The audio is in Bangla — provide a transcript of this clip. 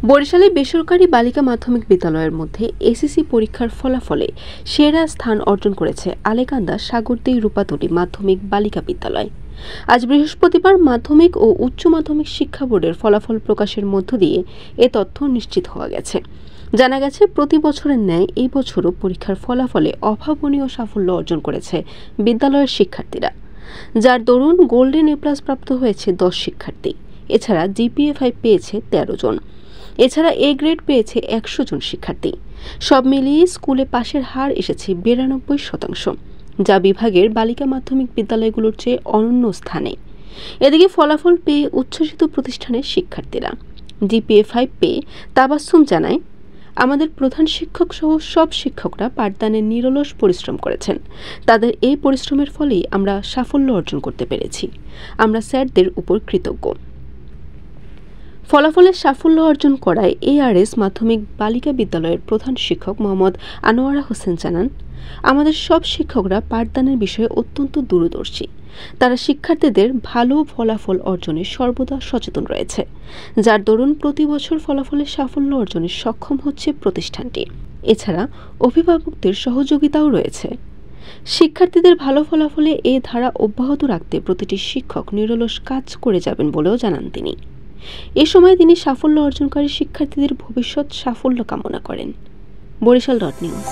বরিশালে বেসরকারি বালিকা মাধ্যমিক বিদ্যালয়ের মধ্যে এসএসসি পরীক্ষার ফলাফলে সেরা স্থান অর্জন করেছে আলেকান্দা সাগরদী রূপাতলী মাধ্যমিক বালিকা বিদ্যালয়। আজ বৃহস্পতিবার মাধ্যমিক ও উচ্চ মাধ্যমিক শিক্ষা বোর্ডের ফলাফল প্রকাশের মধ্য দিয়ে এ তথ্য নিশ্চিত হওয়া গেছে। জানা গেছে, প্রতি বছরের ন্যায় এই বছরও পরীক্ষার ফলাফলে অভাবনীয় সাফল্য অর্জন করেছে বিদ্যালয়ের শিক্ষার্থীরা, যার দরুন গোল্ডেন এ+ প্রাপ্ত হয়েছে 10 শিক্ষার্থী। এছাড়া জিপিএ 5 পেয়েছে 13 জন। এছাড়া এ গ্রেড পেয়েছে 100 জন শিক্ষার্থী। সব মিলিয়ে স্কুলে পাশের হার এসেছে 92%, যা বিভাগের বালিকা মাধ্যমিক বিদ্যালয়গুলোর চেয়ে অনন্য স্থানে। এদিকে ফলাফল পেয়ে উচ্ছ্বসিত প্রতিষ্ঠানের শিক্ষার্থীরা। জিপিএ 5 পেয়ে তাবাসসুম জানায়, আমাদের প্রধান শিক্ষক সহ সব শিক্ষকরা পাঠদানে নিরলস পরিশ্রম করেছেন। তাদের এই পরিশ্রমের ফলেই আমরা সাফল্য অর্জন করতে পেরেছি। আমরা স্যারদের উপর কৃতজ্ঞ। ফলাফলের সাফল্য অর্জন করায় এআরএস মাধ্যমিক বালিকা বিদ্যালয়ের প্রধান শিক্ষক মোহাম্মদ আনোয়ারা হোসেন জানান, আমাদের সব শিক্ষকরা পাঠদানের বিষয়ে অত্যন্ত দূরদর্শী। তারা শিক্ষার্থীদের ভালো ফলাফল অর্জনে সর্বদা সচেতন রয়েছে, যার দরুন প্রতি বছর ফলাফলের সাফল্য অর্জনে সক্ষম হচ্ছে প্রতিষ্ঠানটি। এছাড়া অভিভাবকদের সহযোগিতাও রয়েছে। শিক্ষার্থীদের ভালো ফলাফলে এই ধারা অব্যাহত রাখতে প্রতিটি শিক্ষক নিরলস কাজ করে যাবেন বলেও জানান তিনি। এ সময় তিনি সাফল্য অর্জনকারী শিক্ষার্থীদের ভবিষ্যৎ সাফল্য কামনা করেন। বরিশাল নিউজ।